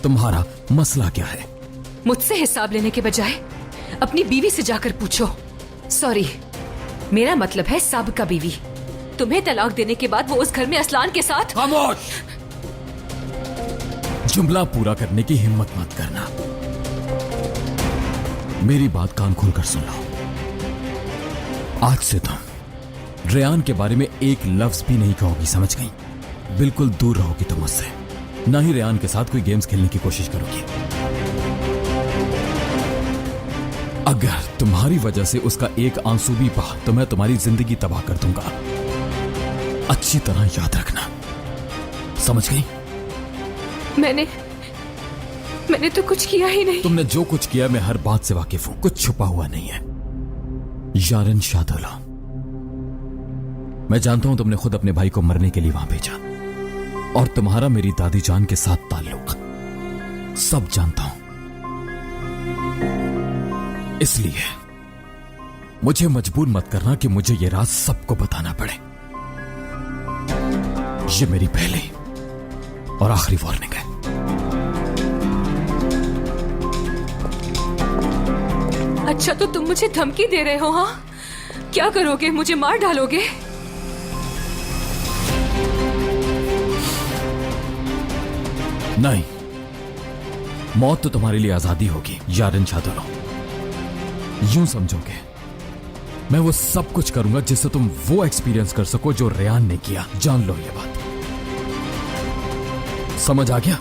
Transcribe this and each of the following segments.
तुम्हारा मसला क्या है? मुझसे हिसाब लेने के बजाय अपनी बीवी से जाकर पूछो। सॉरी, मेरा मतलब है साबिका बीवी। तुम्हें तलाक देने के बाद वो उस घर में असलान के साथ। खामोश! जुमला पूरा करने की हिम्मत मत करना। मेरी बात कान खोलकर सुन लो। आज से तुम रेयान के बारे में एक लफ्ज भी नहीं कहोगी, समझ गई? बिल्कुल दूर रहोगी तुम मुझसे। ना ही रेयान के साथ कोई गेम्स खेलने की कोशिश करोगी। अगर तुम्हारी वजह से उसका एक आंसू भी बहा तो मैं तुम्हारी जिंदगी तबाह कर दूंगा। अच्छी तरह याद रखना, समझ गई? मैंने तो कुछ किया ही नहीं। तुमने जो कुछ किया मैं हर बात से वाकिफ हूं, कुछ छुपा हुआ नहीं है। यारन शादुल्ला, मैं जानता हूं तुमने खुद अपने भाई को मरने के लिए वहां भेजा, और तुम्हारा मेरी दादी जान के साथ ताल्लुक सब जानता हूं। इसलिए मुझे मजबूर मत करना कि मुझे यह राज सबको बताना पड़े। ये मेरी पहली और आखिरी वार्निंग है। अच्छा, तो तुम मुझे धमकी दे रहे हो? हाँ, क्या करोगे? मुझे मार डालोगे? नहीं, मौत तो तुम्हारे लिए आजादी होगी यारन शादुल्ला। यूं समझोगे मैं वो सब कुछ करूंगा जिससे तुम वो एक्सपीरियंस कर सको जो रेयान ने किया। जान लो ये बात, समझ आ गया?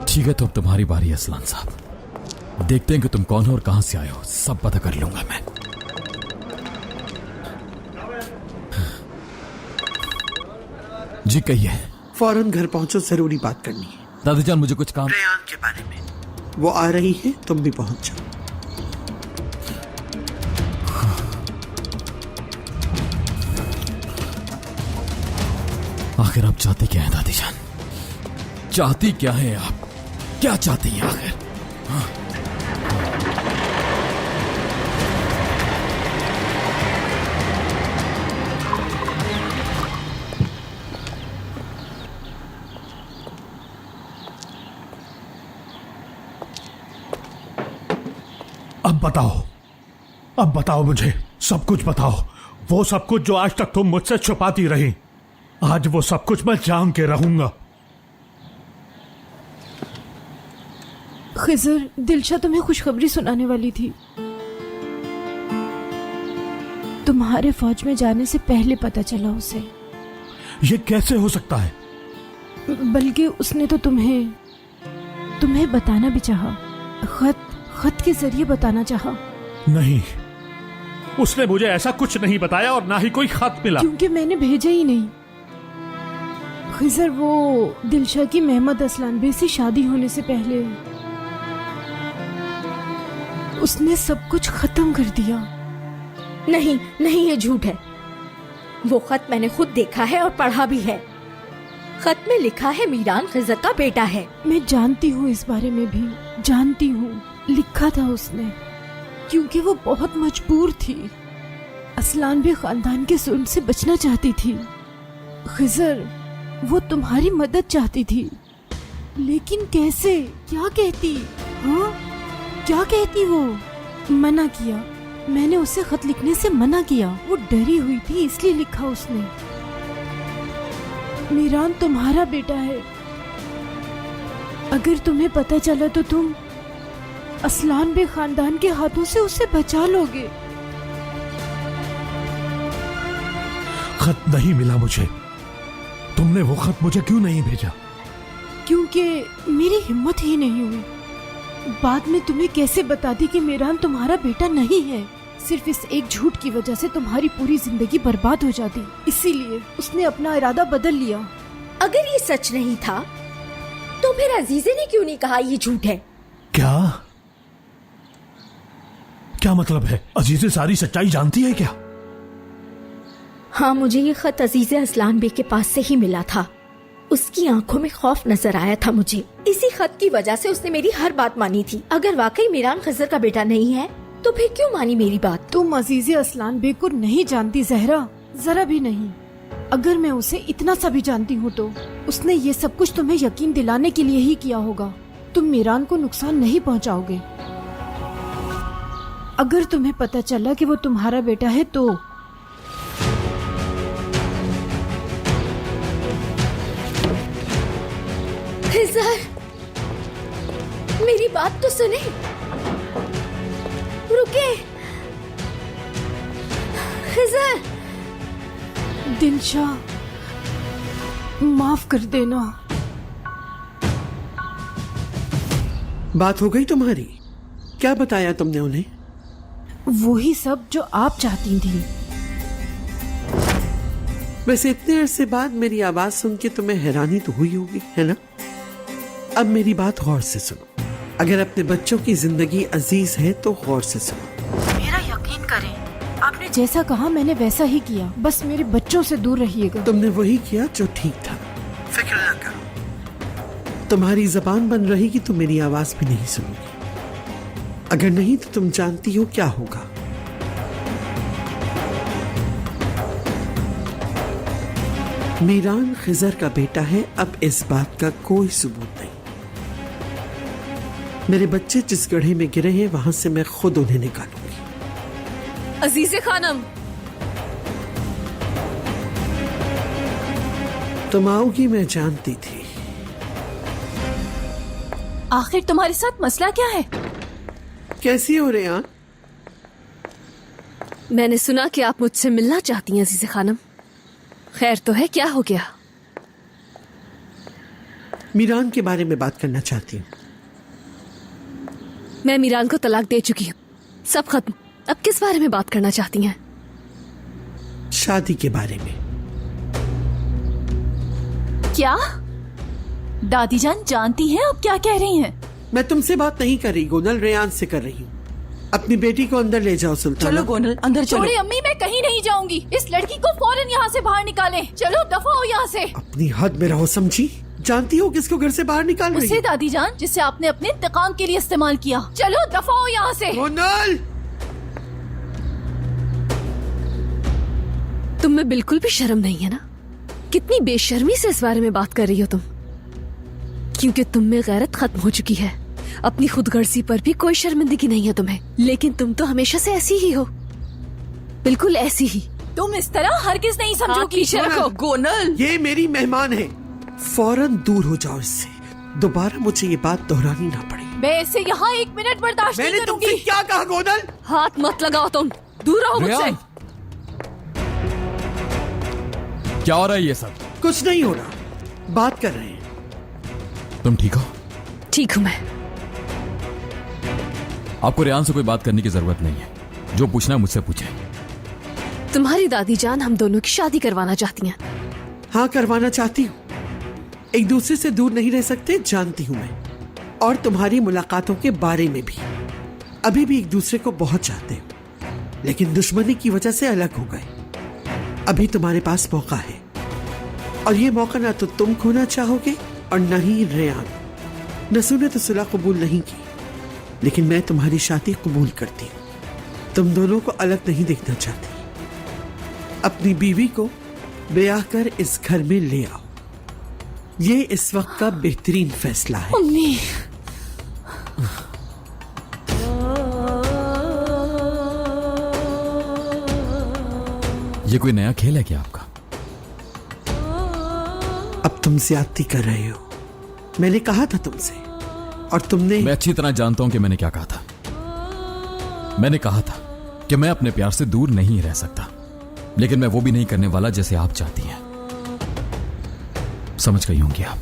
ठीक है, तो अब तुम्हारी बारी है असलान साहब। देखते हैं कि तुम कौन हो और कहां से आए हो, सब पता कर लूंगा मैं। जी कहिए। फौरन घर पहुंचो, जरूरी बात करनी है। दादी जान, मुझे कुछ काम। रेयान के बारे में वो आ रही है, तुम भी पहुंच जाओ। आखिर आप चाहती क्या है दादी जान? चाहती क्या है आप? क्या चाहती हैं आखिर? अब बताओ मुझे, सब कुछ बताओ। वो सब कुछ जो आज तक तुम मुझसे छुपाती रही, आज वो सब कुछ मैं जान के रहूंगा। खिजर, दिलशा तुम्हें खुशखबरी सुनाने वाली थी। तुम्हारे फौज में जाने से पहले पता चला उसे। ये कैसे हो सकता है? बल्कि उसने तो तुम्हें बताना भी चाहा। खत के जरिए बताना चाहा। नहीं, उसने मुझे ऐसा कुछ नहीं बताया और ना ही कोई खत मिला। क्योंकि मैंने भेजा ही नहीं। खिजर, वो दिलशा की मोहम्मद असलान बे से शादी होने से पहले उसने सब कुछ खत्म कर दिया। नहीं, ये झूठ है। वो खत मैंने खुद देखा है और पढ़ा भी है। खत में लिखा है मीरान खिजर का बेटा है। मैं जानती हूँ, इस बारे में भी जानती हूँ। लिखा था उसने क्योंकि वो बहुत मजबूर थी। असलान बे खानदान के जुल्म से बचना चाहती थी। खिजर, वो तुम्हारी मदद चाहती थी, लेकिन कैसे? क्या कहती? हाँ, क्या कहती? वो मना किया। मैंने उसे खत लिखने से मना किया। वो डरी हुई थी, इसलिए लिखा उसने। मीरान तुम्हारा बेटा है। अगर तुम्हें पता चला तो तुम असलान बे खानदान के हाथों से उसे बचा लोगे। खत नहीं मिला मुझे। तुमने वो खत मुझे क्यों नहीं भेजा? क्योंकि मेरी हिम्मत ही नहीं हुई। बाद में तुम्हें कैसे बता दी कि मीरान तुम्हारा बेटा नहीं है। सिर्फ इस एक झूठ की वजह से तुम्हारी पूरी जिंदगी बर्बाद हो जाती। इसीलिए उसने अपना इरादा बदल लिया। अगर ये सच नहीं था तो फिर अजीजे ने क्यों नहीं कहा ये झूठ है? क्या मतलब है? अजीजे सारी सच्चाई जानती है क्या? हाँ, मुझे ये खत अजीजे असलान बे के पास से ही मिला था। उसकी आंखों में खौफ नजर आया था मुझे। इसी खत की वजह से उसने मेरी हर बात मानी थी। अगर वाकई मीरान खजर का बेटा नहीं है तो फिर क्यों मानी मेरी बात? तुम अजीजे असलान बेग को नहीं जानती जहरा, जरा भी नहीं। अगर मैं उसे इतना सा भी जानती हूँ तो उसने ये सब कुछ तुम्हें यकीन दिलाने के लिए ही किया होगा। तुम मीरान को नुकसान नहीं पहुँचाओगे। अगर तुम्हें पता चला कि वो तुम्हारा बेटा है तो खिजर, मेरी बात तो सुने, रुके। खिजर, दिलशा, माफ कर देना। बात हो गई तुम्हारी? क्या बताया तुमने उन्हें? वही सब जो आप चाहती थी। वैसे इतने अरसे बाद मेरी आवाज सुन के तुम्हें हैरानी तो हुई होगी, है ना? अब मेरी बात गौर से सुनो। अगर अपने बच्चों की जिंदगी अजीज है तो गौर से सुनो। मेरा यकीन करें, आपने जैसा कहा मैंने वैसा ही किया। बस मेरे बच्चों से दूर रहिएगा। तुमने वही किया जो ठीक था। फिक्र ना करो। तुम्हारी जबान बंद रहेगी तो मेरी आवाज भी नहीं सुनोगी। अगर नहीं तो तुम जानती हो क्या होगा। मीरान खिजर का बेटा है। अब इस बात का कोई सबूत नहीं। मेरे बच्चे जिस गड्ढे में गिरे हैं वहां से मैं खुद उन्हें निकालूंगी। अजीजे खानम, तुम आओगी मैं जानती थी। आखिर तुम्हारे साथ मसला क्या है? कैसी हो रेयान? मैंने सुना कि आप मुझसे मिलना चाहती हैं अजीजे खानम। खैर तो है, क्या हो गया? मीरान के बारे में बात करना चाहती हूँ। मैं मीरान को तलाक दे चुकी हूँ, सब खत्म। अब किस बारे में बात करना चाहती हैं? शादी के बारे में। क्या दादी जान जानती हैं आप क्या कह रही हैं? मैं तुमसे बात नहीं कर रही गोनल, रेयान से कर रही हूँ। अपनी बेटी को अंदर ले जाओ सुल्ताना। चलो गोनल अंदर चलो। छोड़े अम्मी, मैं कहीं नहीं जाऊंगी। इस लड़की को फौरन यहाँ से बाहर निकालें। चलो दफा हो यहाँ से। अपनी हद में रहो, समझी? जानती हो किसको घर से बाहर निकाल रही उसे हो? दादी जान जिसे आपने अपने इंतकाम के लिए इस्तेमाल किया। चलो दफा हो यहाँ से। गोनल! तुम में बिल्कुल भी शर्म नहीं है ना? कितनी बेशर्मी से इस बारे में बात कर रही हो तुम। क्योंकि तुम में गैरत खत्म हो चुकी है। अपनी खुदगर्जी पर भी कोई शर्मिंदगी नहीं है तुम्हें। लेकिन तुम तो हमेशा से ऐसी ही हो, बिल्कुल ऐसी ही। तुम इस तरह हरगिज नहीं समझोगी। पीछे रखो गोनल। ये मेरी मेहमान है, फौरन दूर हो जाओ इससे। दोबारा मुझे ये बात दोहरानी ना पड़े। मैं इसे यहाँ 1 मिनट बर्दाश्त नहीं मैंने तुमसे करूंगी। क्या कहा गोनल? हाथ मत लगाओ तुम, दूर रहो मुझसे। रेयान! क्या हो रहा है ये सब? कुछ नहीं हो रहा, बात कर रहे हैं। तुम ठीक हो? ठीक हूँ मैं। आपको रेयान से कोई बात करने की जरूरत नहीं है। जो पूछना है मुझसे पूछे। तुम्हारी दादी जान हम दोनों की शादी करवाना चाहती हैं। हाँ, करवाना चाहती हूँ। एक दूसरे से दूर नहीं रह सकते, जानती हूँ मैं। और तुम्हारी मुलाकातों के बारे में भी। अभी भी एक दूसरे को बहुत चाहते हो, लेकिन दुश्मनी की वजह से अलग हो गए। अभी तुम्हारे पास मौका है, और ये मौका ना तो तुम खोना चाहोगे और न ही रेयान। नसू ने तो सुलह कबूल नहीं की, लेकिन मैं तुम्हारी शादी कबूल करती हूँ। तुम दोनों को अलग नहीं देखना चाहती। अपनी बीवी को ब्याह कर इस घर में ले आओ। ये इस वक्त का बेहतरीन फैसला है। अम्मी, ये कोई नया खेल है क्या आपका? अब तुम ज्यादती कर रहे हो। मैंने कहा था तुमसे, और तुमने। मैं अच्छी तरह जानता हूं कि मैंने क्या कहा था। मैंने कहा था कि मैं अपने प्यार से दूर नहीं रह सकता, लेकिन मैं वो भी नहीं करने वाला जैसे आप चाहती हैं। समझ गई होंगी आप।